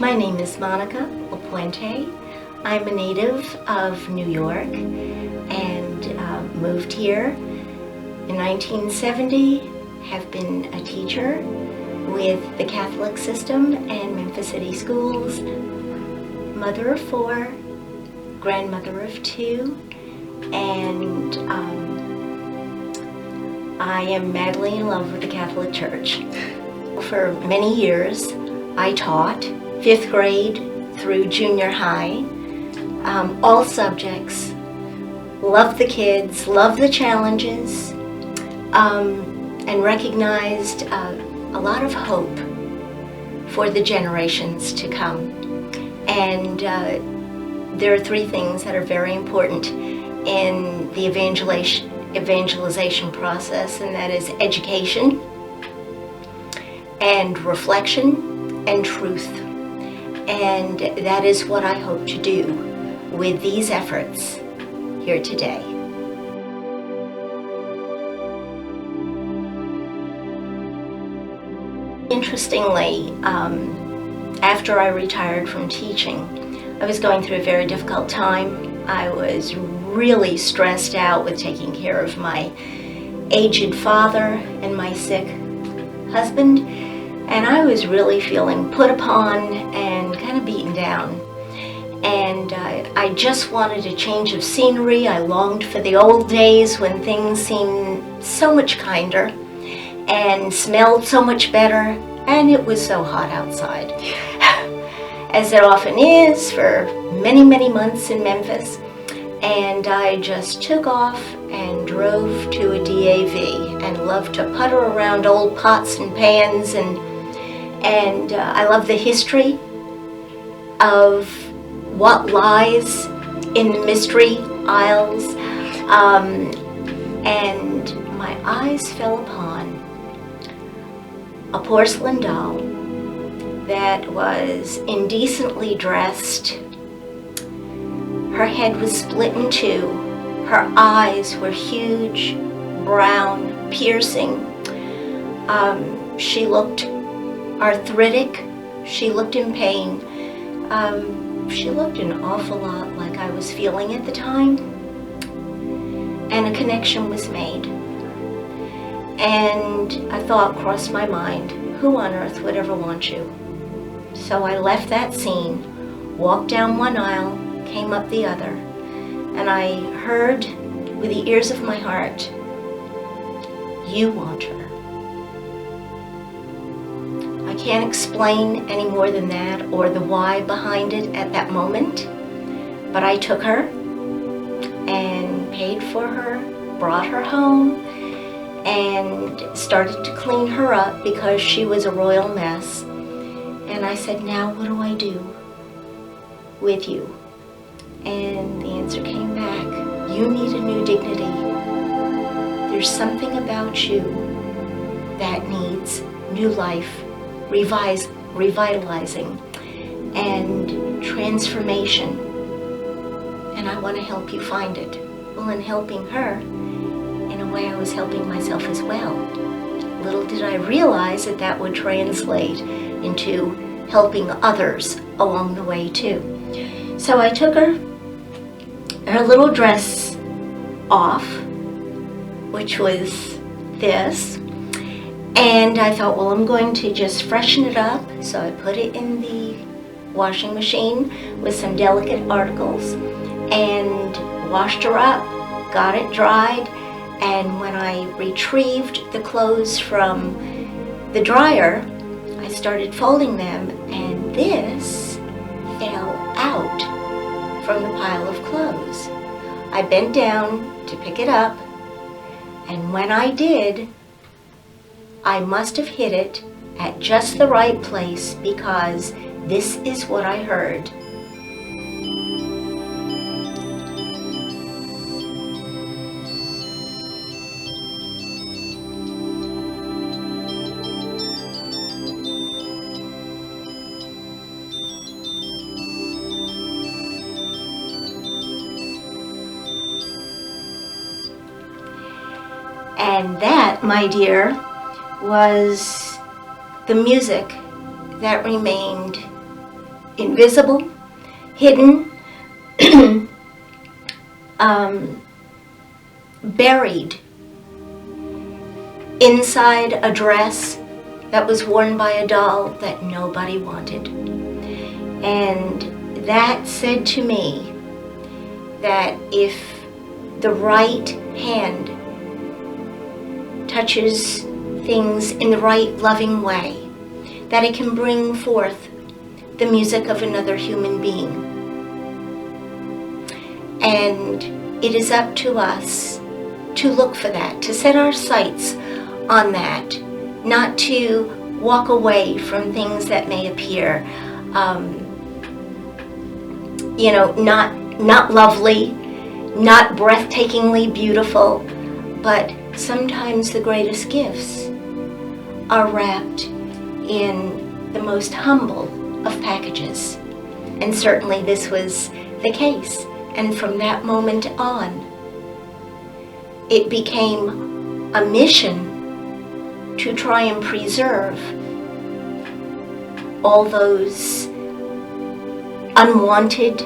My name is Monica Lapuente. I'm a native of New York and moved here in 1970. Have been a teacher with the Catholic system and Memphis City Schools. Mother of 4, grandmother of 2, and I am madly in love with the Catholic Church. For many years, I taught 5th grade through junior high, all subjects, loved the kids, loved the challenges, and recognized a lot of hope for the generations to come. And there are 3 things that are very important in the evangelization process, and that is education and reflection and truth. And that is what I hope to do with these efforts here today. Interestingly, after I retired from teaching, I was going through a very difficult time. I was really stressed out with taking care of my aged father and my sick husband, and I was really feeling put upon and kind of beaten down. And I just wanted a change of scenery. I longed for the old days when things seemed so much kinder and smelled so much better, and it was so hot outside, as it often is for many, many months in Memphis. And I just took off and drove to a DAV and loved to putter around old pots and pans, and I love the history of what lies in the mystery aisles, and my eyes fell upon a porcelain doll that was indecently dressed. Her head was split in 2. Her eyes were huge, brown, piercing. She looked arthritic. She looked in pain. She looked an awful lot like I was feeling at the time. And a connection was made. And a thought crossed my mind: who on earth would ever want you? So I left that scene, walked down one aisle, came up the other, and I heard with the ears of my heart, "You want her." I can't explain any more than that or the why behind it at that moment, but I took her and paid for her, brought her home, and started to clean her up because she was a royal mess. And I said, "Now what do I do with you?" And the answer came back: "You need a new dignity. There's something about you that needs new life, revitalizing, and transformation. And I want to help you find it." Well, in helping her, in a way I was helping myself as well. Little did I realize that that would translate into helping others along the way too. So I took her little dress off, which was this, and I thought, well, I'm going to just freshen it up. So I put it in the washing machine with some delicate articles and washed her up, got it dried, and when I retrieved the clothes from the dryer, I started folding them, and this fell out from the pile of clothes. I bent down to pick it up, and when I did, I must have hit it at just the right place, because this is what I heard. And that, my dear, was the music that remained invisible, hidden, buried inside a dress that was worn by a doll that nobody wanted. And that said to me that if the right hand touches things in the right loving way, that it can bring forth the music of another human being. And it is up to us to look for that, to set our sights on that, not to walk away from things that may appear, not lovely, not breathtakingly beautiful, but sometimes the greatest gifts are wrapped in the most humble of packages. And certainly this was the case. And from that moment on, it became a mission to try and preserve all those unwanted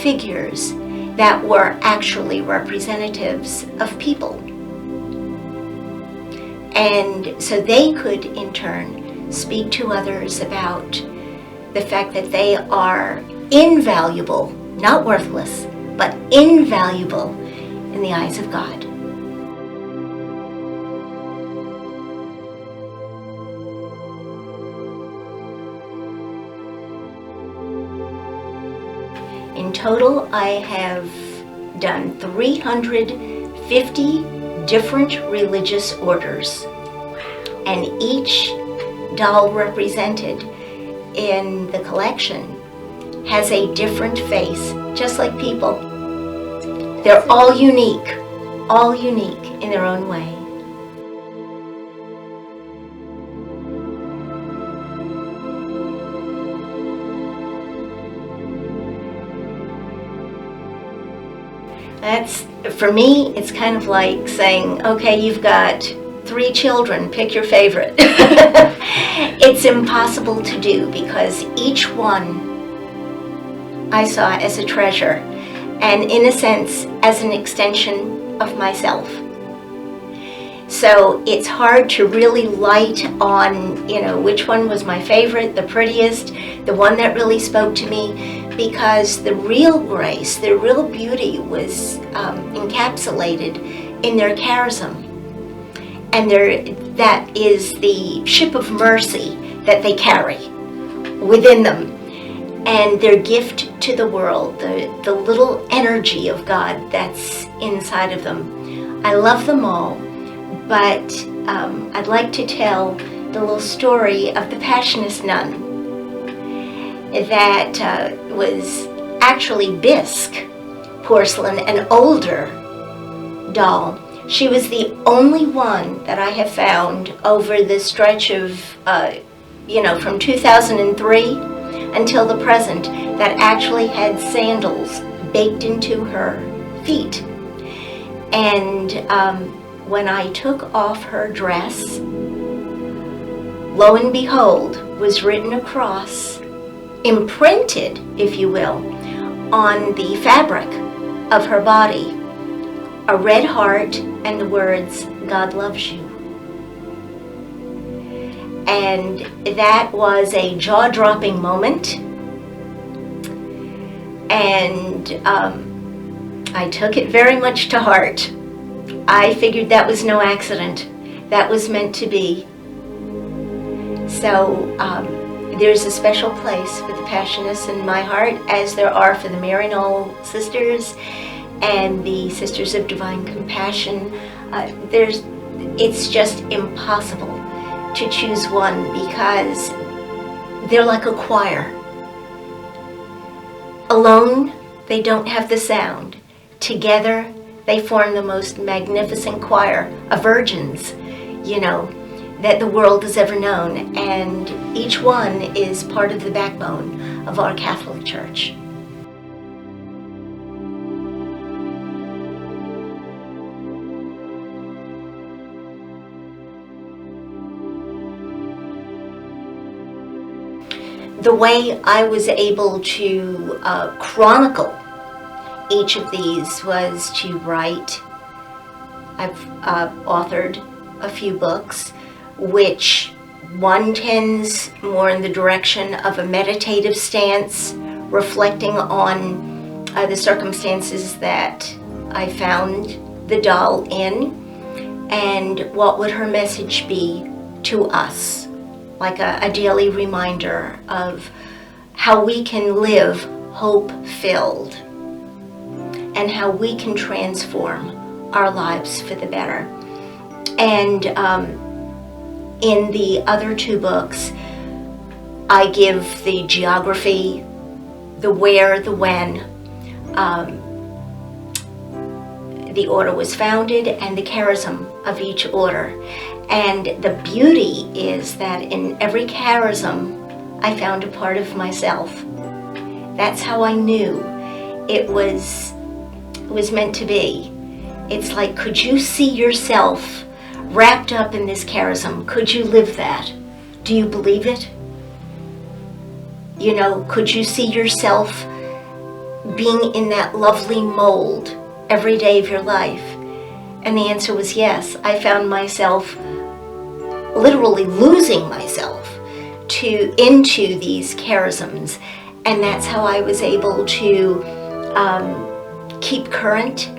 figures that were actually representatives of people. And so they could, in turn, speak to others about the fact that they are invaluable, not worthless, but invaluable in the eyes of God. In total, I have done 350 different religious orders, and each doll represented in the collection has a different face, just like people. They're all unique in their own way. That's, for me, it's kind of like saying, okay, you've got 3 children, pick your favorite. It's impossible to do because each one I saw as a treasure, and in a sense, as an extension of myself. So it's hard to really light on, which one was my favorite, the prettiest, the one that really spoke to me, because the real grace, the real beauty was encapsulated in their charism. And that is the ship of mercy that they carry within them. And their gift to the world, the little energy of God that's inside of them. I love them all, but I'd like to tell the little story of the Passionist nun that was actually bisque porcelain, an older doll. She was the only one that I have found over the stretch of, from 2003 until the present, that actually had sandals baked into her feet. And when I took off her dress, lo and behold, was written across, imprinted, if you will, on the fabric of her body, a red heart and the words, "God loves you." And that was a jaw-dropping moment. And I took it very much to heart. I figured that was no accident. That was meant to be. So there's a special place for the Passionists in my heart, as there are for the Maryknoll Sisters and the Sisters of Divine Compassion. It's just impossible to choose one because they're like a choir. Alone, they don't have the sound. Together, they form the most magnificent choir of virgins, that the world has ever known. And each one is part of the backbone of our Catholic Church. the way I was able to chronicle each of these was to write. I've authored a few books, which one tends more in the direction of a meditative stance, reflecting on the circumstances that I found the doll in, and what would her message be to us, like a daily reminder of how we can live hope-filled and how we can transform our lives for the better. And in the other two books, I give the geography, the where, the when, the order was founded, and the charism of each order. And the beauty is that in every charism, I found a part of myself. That's how I knew it was meant to be. It's like, could you see yourself wrapped up in this charism? Could you live that? Do you believe it? You know, could you see yourself being in that lovely mold every day of your life? And the answer was yes. I found myself literally losing myself into these charisms, and that's how I was able to keep current,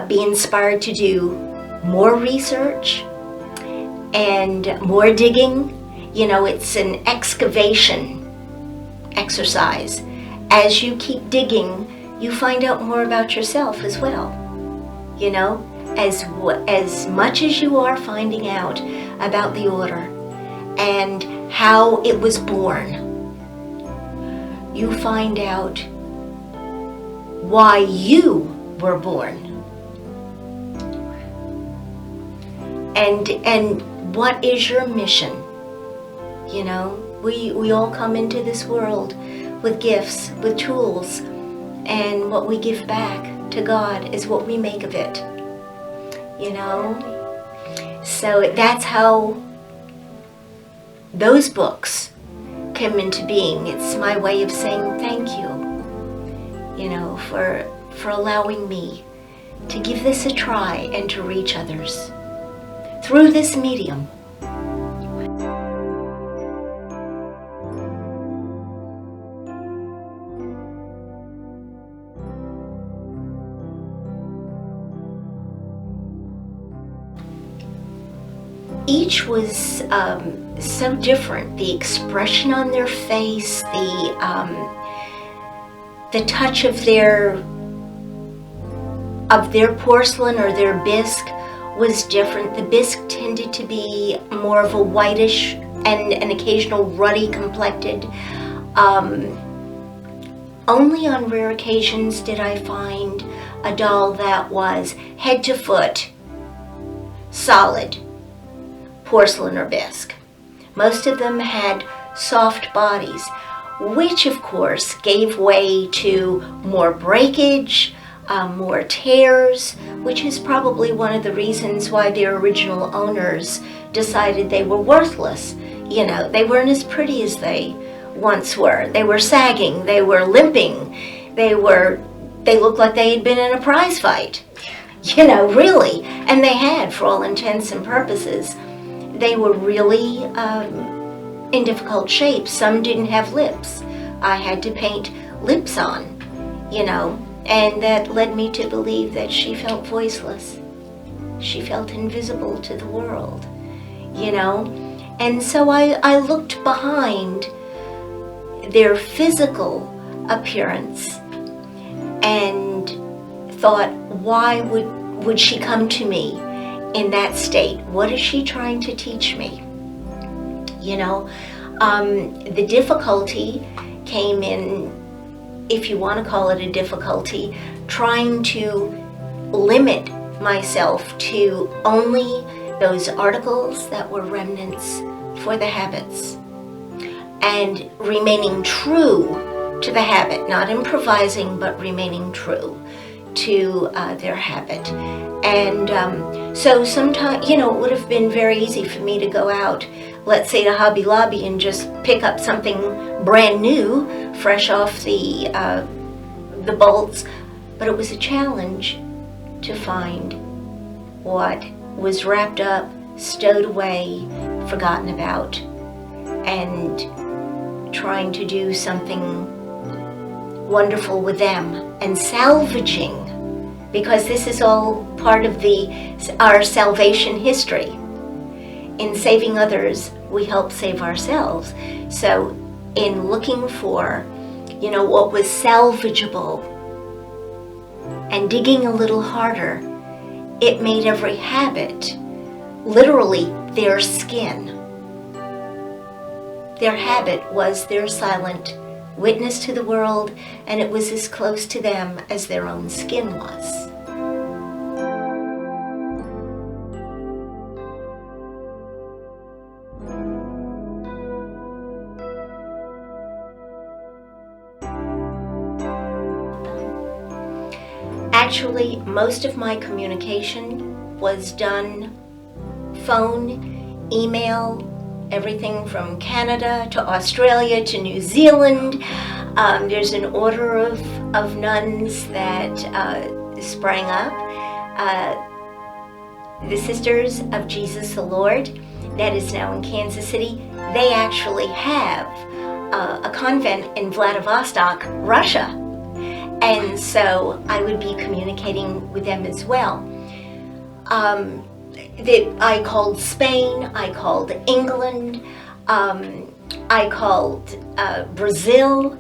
be inspired to do more research and more digging. You know, it's an excavation exercise. As you keep digging, you find out more about yourself as well. You know, as much as you are finding out about the order and how it was born, you find out why you were born. And what is your mission? You know, we all come into this world with gifts, with tools, and what we give back to God is what we make of it. You know? So that's how those books come into being. It's my way of saying thank you, you know, for allowing me to give this a try and to reach others through this medium. Each was so different. The expression on their face, the touch of their porcelain or their bisque was different. The bisque tended to be more of a whitish and an occasional ruddy complected. Only on rare occasions did I find a doll that was head to foot solid porcelain or bisque. Most of them had soft bodies, which of course gave way to more breakage, more tears, which is probably one of the reasons why their original owners decided they were worthless. You know, they weren't as pretty as they once were. They were sagging, they were limping, they looked like they had been in a prize fight. You know, really. And they had, for all intents and purposes. They were really in difficult shape. Some didn't have lips. I had to paint lips on, you know, and that led me to believe that she felt voiceless. She felt invisible to the world, you know. And so I looked behind their physical appearance and thought, why would she come to me in that state? What is she trying to teach me? You know, the difficulty came in, if you want to call it a difficulty, trying to limit myself to only those articles that were remnants for the habits and remaining true to the habit, not improvising, but remaining true to their habit. And so sometimes, you know, it would have been very easy for me to go out let's say, to Hobby Lobby and just pick up something brand new, fresh off the bolts. But it was a challenge to find what was wrapped up, stowed away, forgotten about, and trying to do something wonderful with them and salvaging, because this is all part of our salvation history. In saving others, we help save ourselves. So in looking for, what was salvageable and digging a little harder, it made every habit literally their skin. Their habit was their silent witness to the world, and it was as close to them as their own skin was. Actually, most of my communication was done phone, email, everything from Canada to Australia to New Zealand. There's an order of nuns that sprang up. The Sisters of Jesus the Lord, that is now in Kansas City. They actually have a convent in Vladivostok, Russia. And so I would be communicating with them as well. I called Spain, I called England, I called Brazil,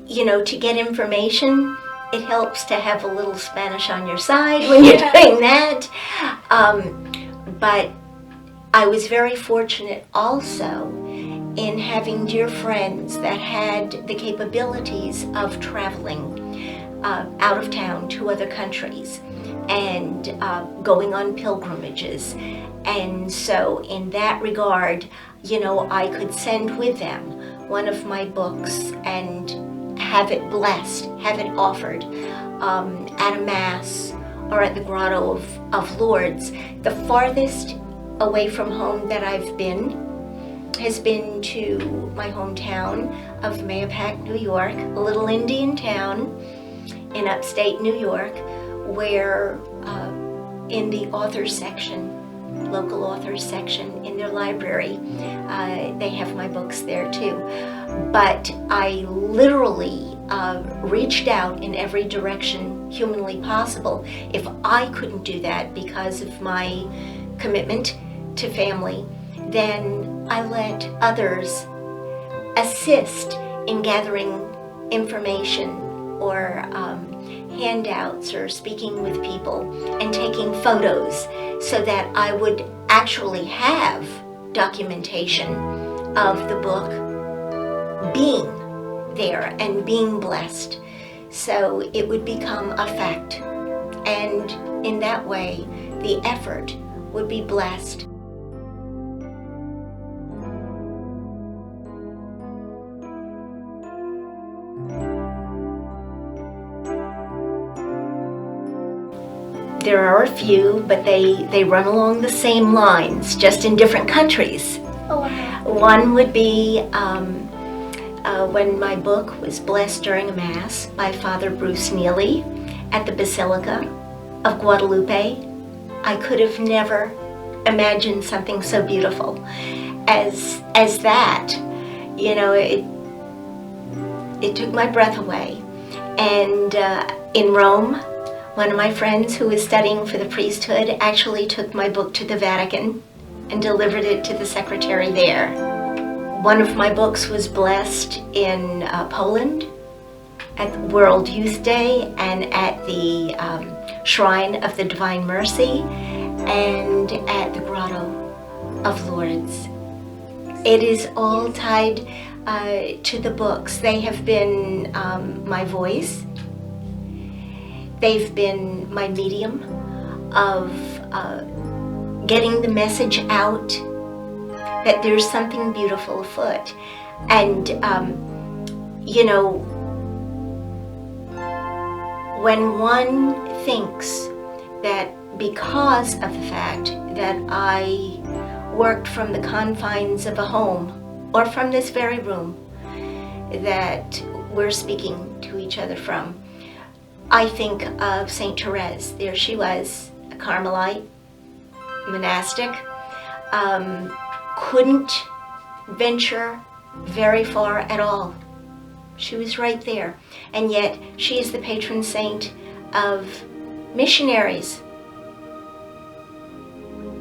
to get information. It helps to have a little Spanish on your side when you're doing that. But I was very fortunate also in having dear friends that had the capabilities of traveling out of town to other countries and going on pilgrimages. And so in that regard, I could send with them one of my books and have it blessed, have it offered at a Mass or at the Grotto of Lourdes. The farthest away from home that I've been has been to my hometown of Mahopac, New York, a little Indian town in upstate New York, where in the authors section, local authors section in their library, they have my books there too. But I literally reached out in every direction humanly possible. If I couldn't do that because of my commitment to family, then I let others assist in gathering information or handouts or speaking with people and taking photos, so that I would actually have documentation of the book being there and being blessed, so it would become a fact, and in that way the effort would be blessed. There are a few, but they run along the same lines, just in different countries. Oh, wow. One would be when my book was blessed during a Mass by Father Bruce Neely at the Basilica of Guadalupe. I could have never imagined something so beautiful as that. It took my breath away. And in Rome, one of my friends who was studying for the priesthood actually took my book to the Vatican and delivered it to the secretary there. One of my books was blessed in Poland at World Youth Day and at the Shrine of the Divine Mercy and at the Grotto of Lourdes. It is all tied to the books. They have been my voice. They've been my medium of getting the message out that there's something beautiful afoot. And, when one thinks that because of the fact that I worked from the confines of a home, or from this very room that we're speaking to each other from, I think of Saint Therese. There she was, a Carmelite, monastic, couldn't venture very far at all. She was right there, and yet she is the patron saint of missionaries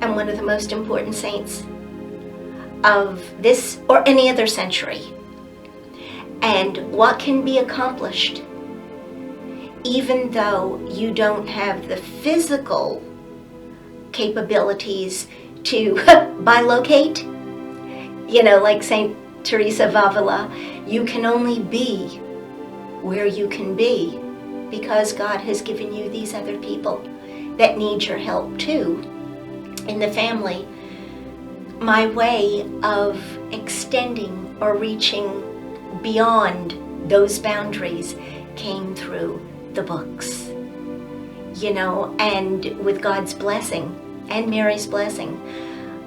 and one of the most important saints of this or any other century. And what can be accomplished even though you don't have the physical capabilities to bilocate, like Saint Teresa of Avila, you can only be where you can be because God has given you these other people that need your help too in the family. My way of extending or reaching beyond those boundaries came through the books, and with God's blessing and Mary's blessing,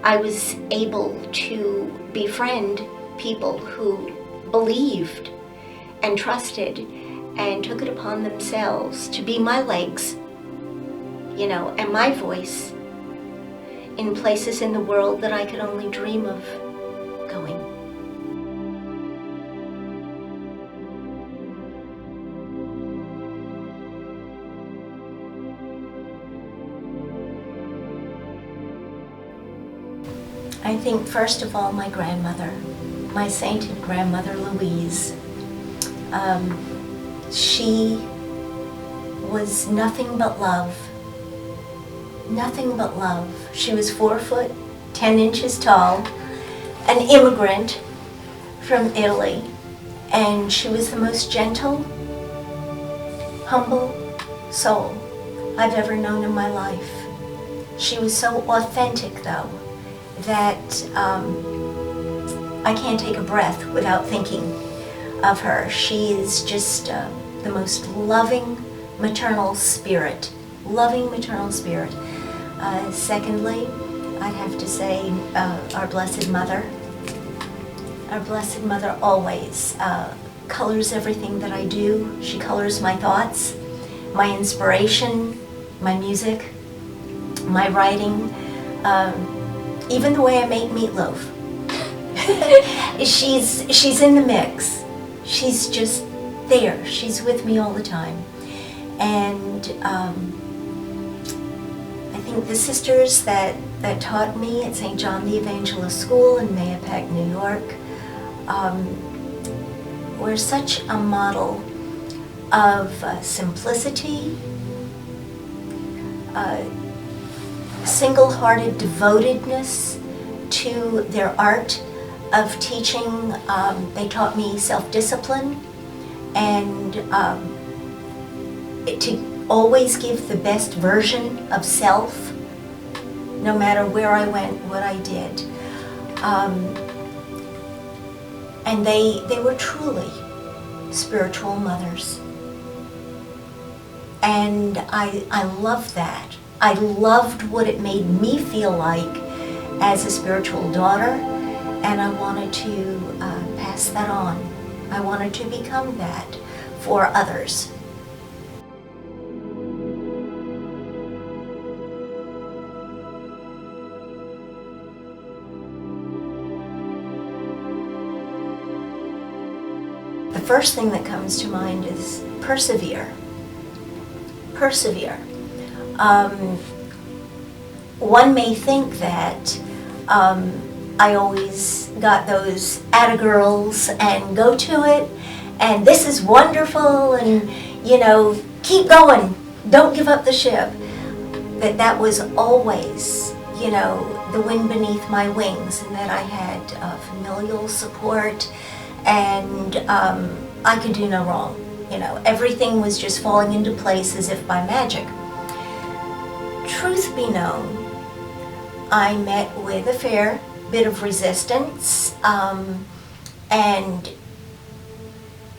I was able to befriend people who believed and trusted and took it upon themselves to be my legs, and my voice in places in the world that I could only dream of going. I think first of all my grandmother, my sainted grandmother Louise. She was nothing but love. Nothing but love. She was 4 foot, 10 inches tall, an immigrant from Italy, and she was the most gentle, humble soul I've ever known in my life. She was so authentic, though, that I can't take a breath without thinking of her. She is just the most loving maternal spirit. Loving maternal spirit. Secondly, I'd have to say our Blessed Mother. Our Blessed Mother always colors everything that I do. She colors my thoughts, my inspiration, my music, my writing, even the way I make meatloaf. She's in the mix. She's just there. She's with me all the time. And I think the sisters that taught me at St. John the Evangelist School in Mahopac, New York, were such a model of simplicity, single-hearted devotedness to their art of teaching. They taught me self-discipline and to always give the best version of self, no matter where I went, what I did. And they were truly spiritual mothers. And I loved that. I loved what it made me feel like as a spiritual daughter, and I wanted to pass that on. I wanted to become that for others. The first thing that comes to mind is persevere. Persevere. One may think that I always got those atta girls and go to it, and this is wonderful, and keep going, don't give up the ship. That was always, the wind beneath my wings, and that I had familial support, and I could do no wrong. Everything was just falling into place as if by magic. Truth be known, I met with a fair bit of resistance and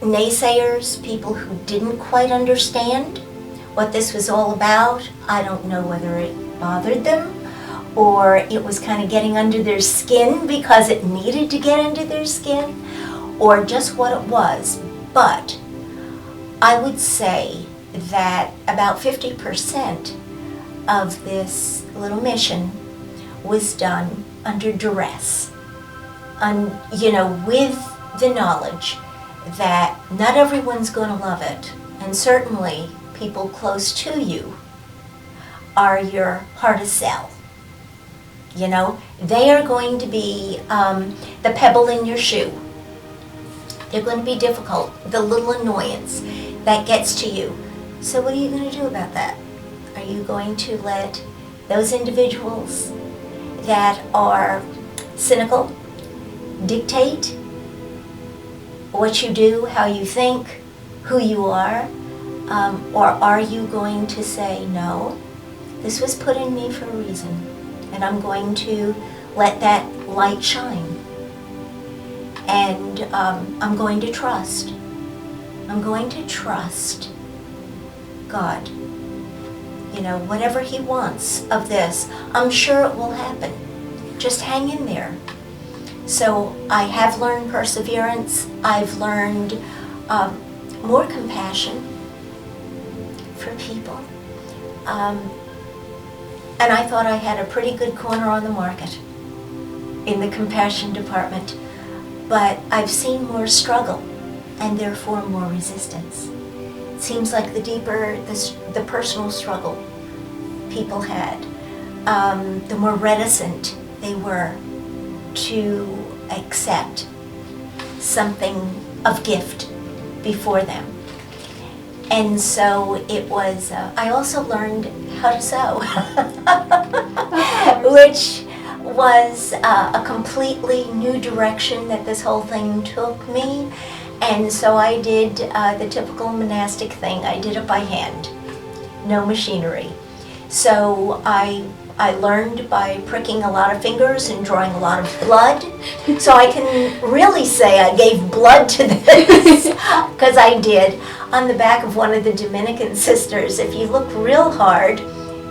naysayers, people who didn't quite understand what this was all about. I don't know whether it bothered them or it was kind of getting under their skin because it needed to get under their skin, or just what it was. But I would say that about 50% of this little mission was done under duress, with the knowledge that not everyone's going to love it, and certainly people close to you are your hardest sell. They are going to be the pebble in your shoe. They're going to be difficult, the little annoyance that gets to you. So what are you going to do about that? Are you going to let those individuals that are cynical dictate what you do, how you think, who you are? Or are you going to say, no, this was put in me for a reason, and I'm going to let that light shine. And I'm going to trust. I'm going to trust God. Whatever He wants of this, I'm sure it will happen. Just hang in there. So I have learned perseverance. I've learned more compassion for people. And I thought I had a pretty good corner on the market in the compassion department. But I've seen more struggle and therefore more resistance. It seems like the deeper the personal struggle people had, the more reticent they were to accept something of gift before them. And so it was, I also learned how to sew, which was a completely new direction that this whole thing took me. And so I did the typical monastic thing. I did it by hand, no machinery. So I learned by pricking a lot of fingers and drawing a lot of blood. So I can really say I gave blood to this, because I did. On the back of one of the Dominican sisters, if you look real hard,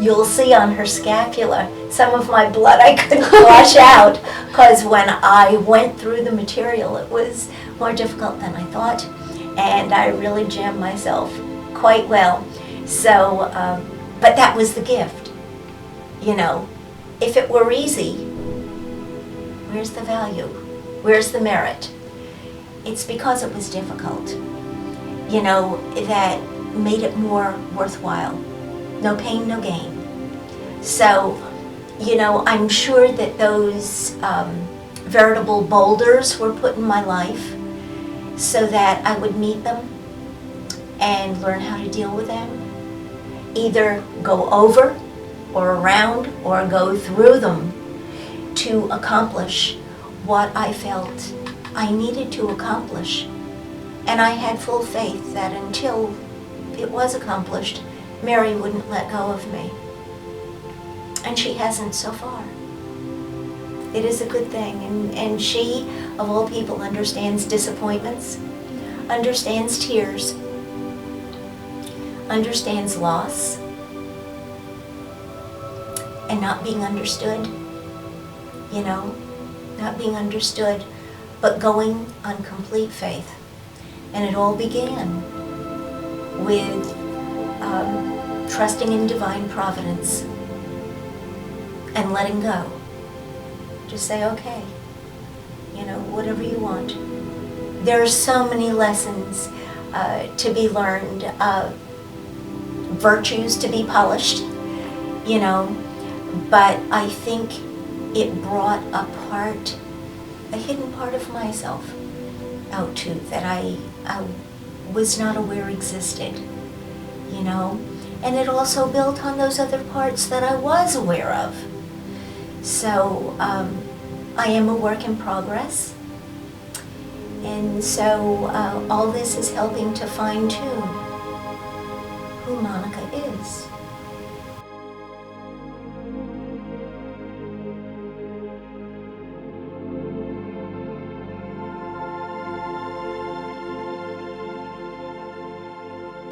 you'll see on her scapula some of my blood I couldn't wash out, because when I went through the material, it was more difficult than I thought, and I really jammed myself quite well. So, but that was the gift. If it were easy, where's the value? Where's the merit? It's because it was difficult, that made it more worthwhile. No pain, no gain. So, I'm sure that those veritable boulders were put in my life so that I would meet them and learn how to deal with them. Either go over or around or go through them to accomplish what I felt I needed to accomplish. And I had full faith that until it was accomplished, Mary wouldn't let go of me. And she hasn't so far. It is a good thing. And she, of all people, understands disappointments, understands tears, understands loss, and not being understood, not being understood, but going on complete faith. And it all began with trusting in divine providence and letting go. Just say, okay, whatever you want. There are so many lessons to be learned, virtues to be polished, but I think it brought a hidden part of myself out too, that I was not aware existed, and it also built on those other parts that I was aware of. So I am a work in progress, and so all this is helping to fine-tune who Monica is.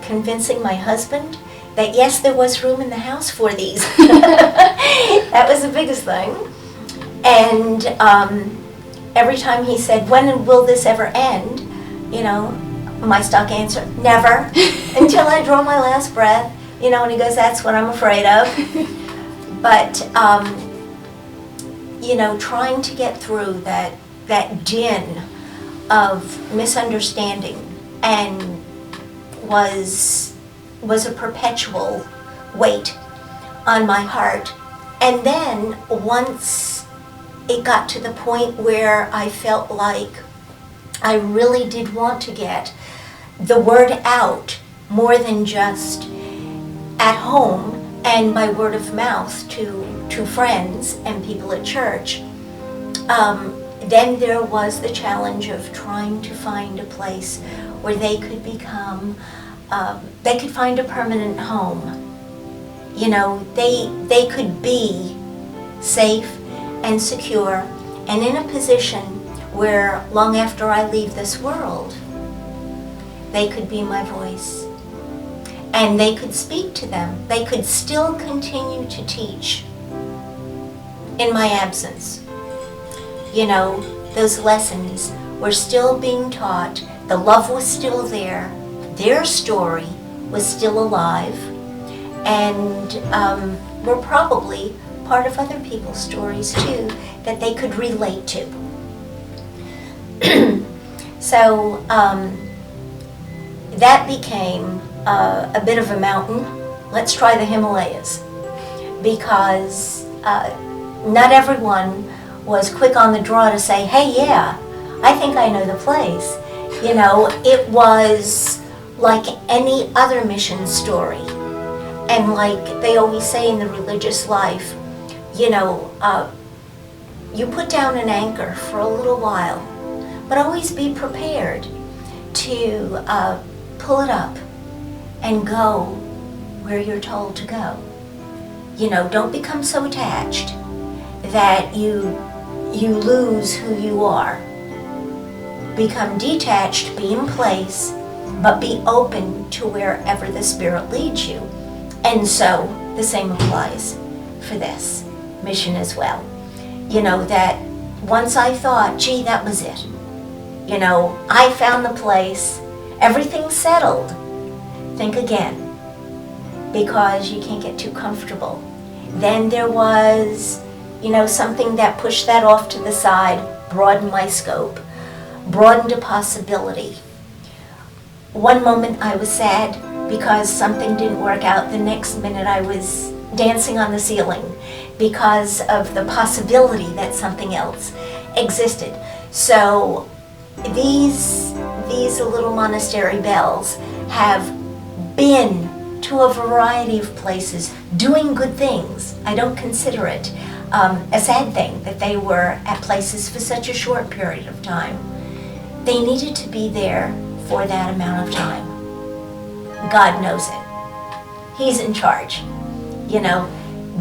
Convincing my husband that yes, there was room in the house for these. That was the biggest thing. And every time he said, when will this ever end? You know, my stock answer, never, until I draw my last breath. You know, and he goes, that's what I'm afraid of. But, you know, trying to get through that din of misunderstanding and was a perpetual weight on my heart. And then once it got to the point where I felt like I really did want to get the word out more than just at home and by word of mouth to friends and people at church, then there was the challenge of trying to find a place where they could become, they could find a permanent home. You know, they could be safe and secure and in a position where long after I leave this world, they could be my voice. And they could speak to them. They could still continue to teach in my absence. You know, those lessons were still being taught. The love was still there. Their story was still alive. And were probably part of other people's stories too that they could relate to. So that became a bit of a mountain. Let's try the Himalayas, because not everyone was quick on the draw to say, hey, yeah, I think I know the place. You know, it was like any other mission story. And like they always say in the religious life, you know, you put down an anchor for a little while, but always be prepared to pull it up and go where you're told to go. You know, don't become so attached that you lose who you are. Become detached, be in place, but be open to wherever the Spirit leads you. And so the same applies for this mission as well. You know, that once I thought, gee, that was it. You know, I found the place, everything's settled. Think again, because you can't get too comfortable. Then there was, you know, something that pushed that off to the side, broadened my scope, broadened a possibility. One moment I was sad because something didn't work out. The next minute I was dancing on the ceiling because of the possibility that something else existed. So these little monastery bells have been to a variety of places doing good things. I don't consider it a sad thing that they were at places for such a short period of time. They needed to be there for that amount of time. God knows it. He's in charge. You know,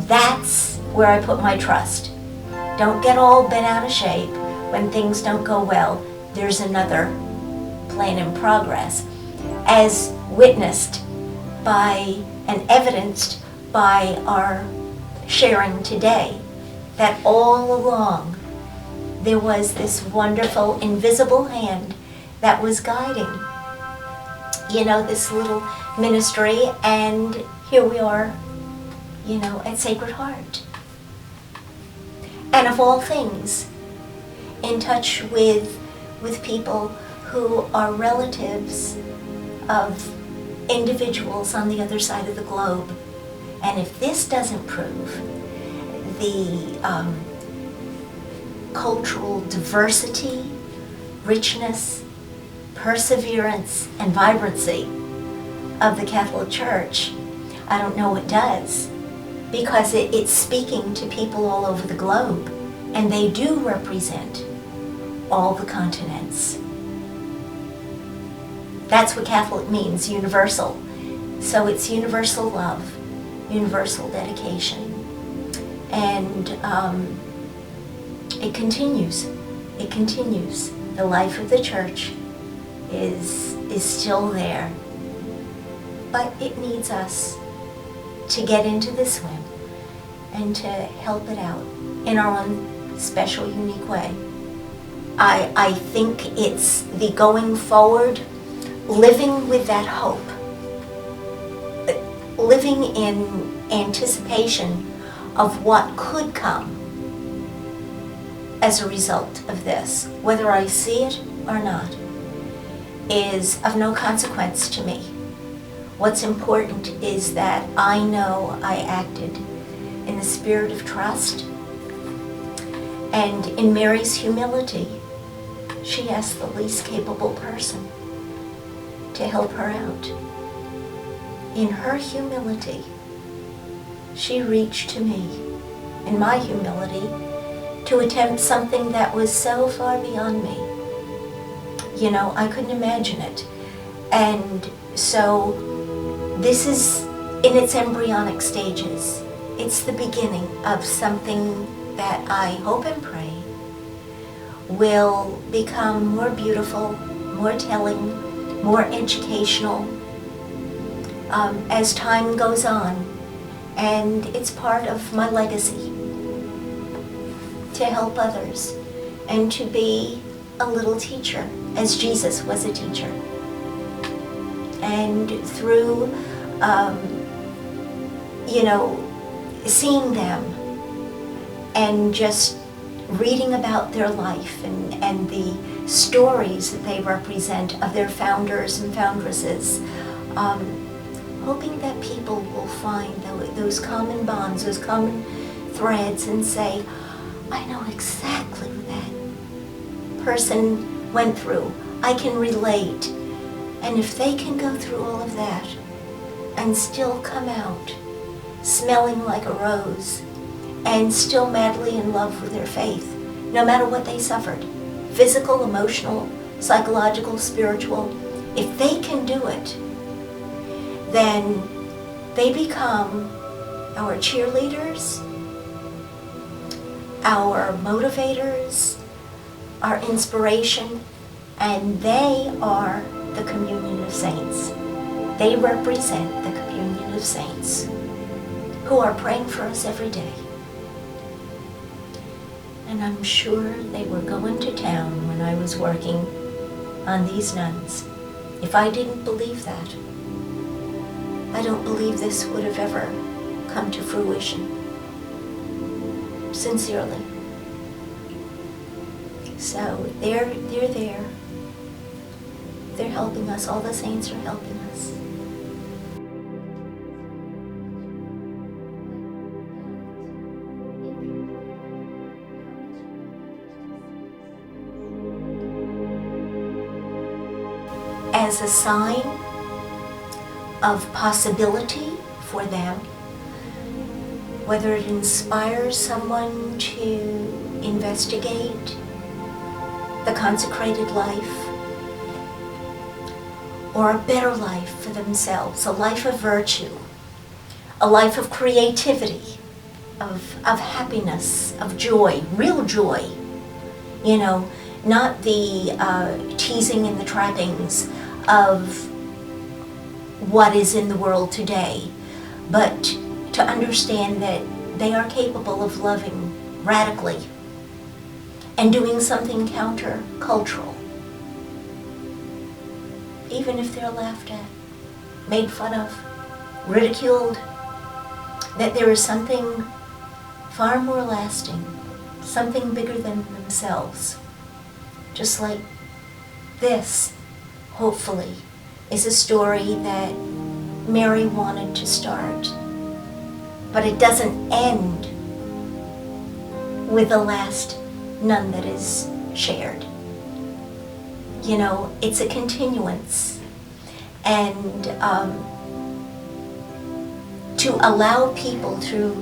that's where I put my trust. Don't get all bent out of shape when things don't go well. There's another plan in progress, as witnessed by and evidenced by our sharing today, that all along there was this wonderful invisible hand that was guiding, you know, this little ministry, and here we are, you know, at Sacred Heart. And of all things, in touch with people who are relatives of individuals on the other side of the globe. And if this doesn't prove the cultural diversity, richness, perseverance, and vibrancy of the Catholic Church, I don't know what does, because it's speaking to people all over the globe, and they do represent all the continents. That's what Catholic means, universal. So it's universal love, universal dedication. And it continues. It continues. The life of the church is still there. But it needs us. to get into the swim and to help it out in our own special, unique way. I think it's the going forward, living with that hope, living in anticipation of what could come as a result of this, whether I see it or not, is of no consequence to me. What's important is that I know I acted in the spirit of trust, and in Mary's humility, she asked the least capable person to help her out. In her humility, she reached to me, in my humility, to attempt something that was so far beyond me. You know, I couldn't imagine it. And so this is in its embryonic stages. It's the beginning of something that I hope and pray will become more beautiful, more telling, more educational as time goes on. And it's part of my legacy to help others and to be a little teacher, as Jesus was a teacher. And through, seeing them and just reading about their life and the stories that they represent of their founders and foundresses, hoping that people will find those common bonds, those common threads, and say, I know exactly what that person went through. I can relate. And if they can go through all of that and still come out smelling like a rose and still madly in love with their faith, no matter what they suffered, physical, emotional, psychological, spiritual, if they can do it, then they become our cheerleaders, our motivators, our inspiration, and they are the communion of saints. They represent the communion of saints who are praying for us every day. And I'm sure they were going to town when I was working on these nuns. If I didn't believe that, I don't believe this would have ever come to fruition. Sincerely. So they're there. They're helping us. All the saints are helping us. As a sign of possibility for them, whether it inspires someone to investigate the consecrated life or a better life for themselves, a life of virtue, a life of creativity, of happiness, of joy, real joy, not the teasing and the trappings of what is in the world today, but to understand that they are capable of loving radically and doing something counter-cultural, even if they're laughed at, made fun of, ridiculed, that there is something far more lasting, something bigger than themselves. Just like this, hopefully, is a story that Mary wanted to start. But it doesn't end with the last nun that is shared. It's a continuance. And to allow people to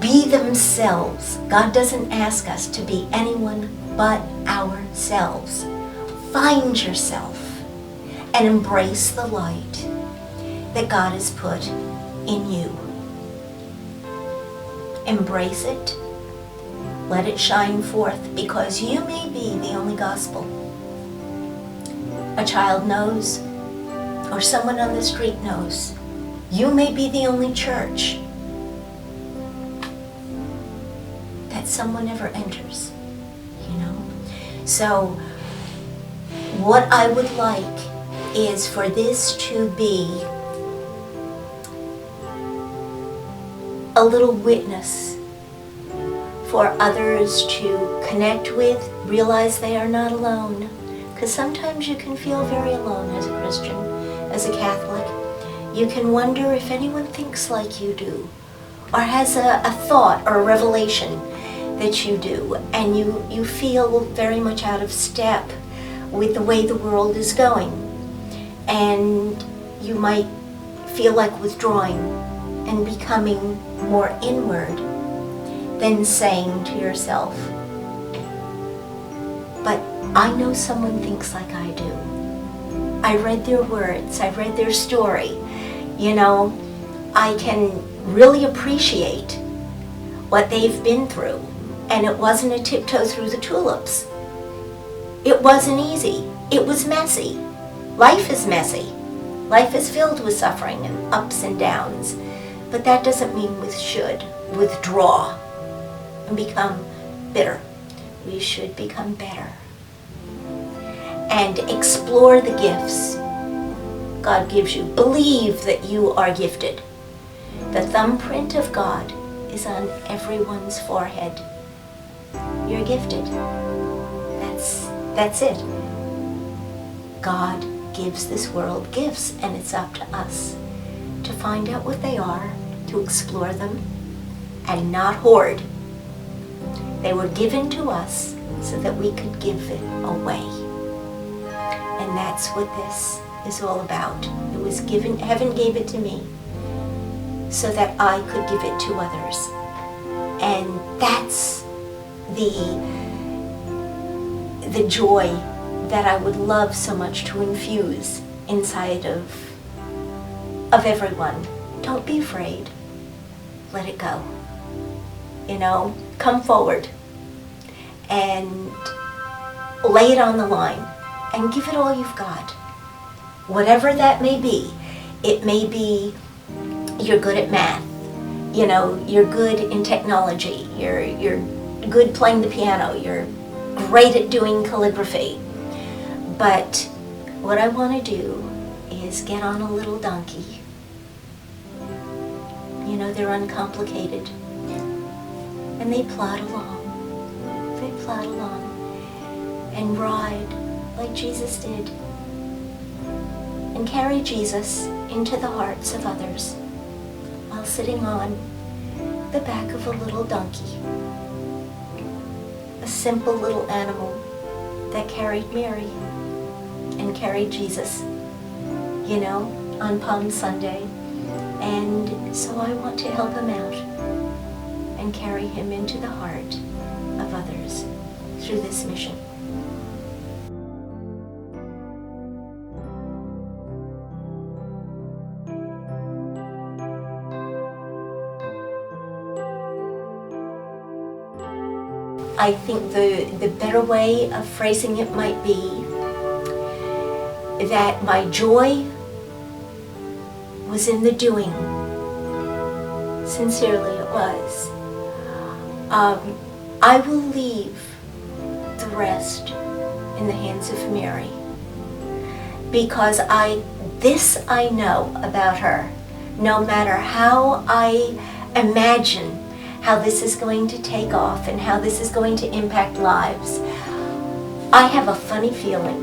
be themselves. God doesn't ask us to be anyone but ourselves. Find yourself and embrace the light that God has put in you. Embrace it. Let it shine forth, because you may be the only gospel a child knows, or someone on the street knows. You may be the only church that someone ever enters, you know? So what I would like is for this to be a little witness for others to connect with, realize they are not alone. Because sometimes you can feel very alone as a Christian, as a Catholic. You can wonder if anyone thinks like you do, or has a thought or a revelation that you do, and you feel very much out of step with the way the world is going. And you might feel like withdrawing and becoming more inward than saying to yourself, but I know someone thinks like I do. I read their words, I read their story. You know, I can really appreciate what they've been through. And it wasn't a tiptoe through the tulips. It wasn't easy. It was messy. Life is messy. Life is filled with suffering and ups and downs. But that doesn't mean we should withdraw and become bitter. We should become better and explore the gifts God gives you. Believe that you are gifted. The thumbprint of God is on everyone's forehead. You're gifted. That's it. God gives this world gifts, and it's up to us to find out what they are, to explore them, and not hoard. They were given to us so that we could give it away. And that's what this is all about. It was given, heaven gave it to me so that I could give it to others. And that's the joy that I would love so much to infuse inside of everyone. Don't be afraid. Let it go. You know, come forward and lay it on the line and give it all you've got. Whatever that may be. It may be you're good at math. You know, you're good in technology. You're good playing the piano. You're great at doing calligraphy. But what I want to do is get on a little donkey. You know, they're uncomplicated. And they plod along. They plod along and ride like Jesus did. And carry Jesus into the hearts of others while sitting on the back of a little donkey. A simple little animal that carried Mary and carried Jesus, you know, on Palm Sunday. And so I want to help him out and carry him into the heart of others through this mission. I think the better way of phrasing it might be that my joy was in the doing. Sincerely, it was. I will leave the rest in the hands of Mary, because this I know about her. No matter how I imagine how this is going to take off and how this is going to impact lives, I have a funny feeling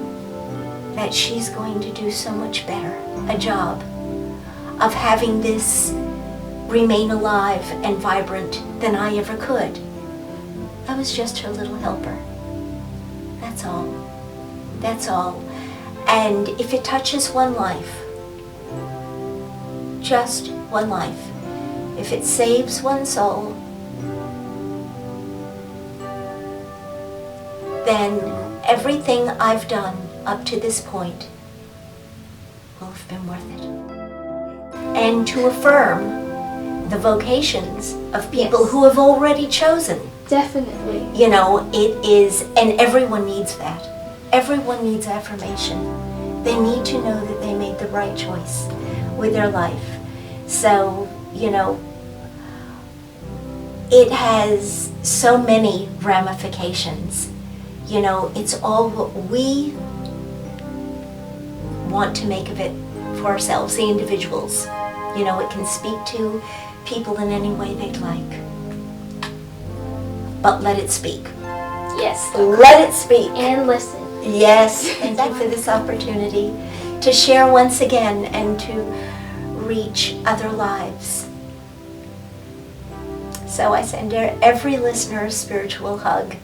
that she's going to do so much better a job of having this remain alive and vibrant than I ever could. I was just her little helper. That's all. That's all. And if it touches one life, just one life, if it saves one soul, then everything I've done up to this point will have been worth it. And to affirm the vocations of people Yes. who have already chosen. Definitely. You know, it is, and everyone needs that. Everyone needs affirmation. They need to know that they made the right choice with their life. So, it has so many ramifications. It's all what we want to make of it for ourselves, the individuals. It can speak to people in any way they'd like. But let it speak. Yes. Let it speak. And listen. Yes. Thank you for this opportunity to share once again and to reach other lives. So I send every listener a spiritual hug.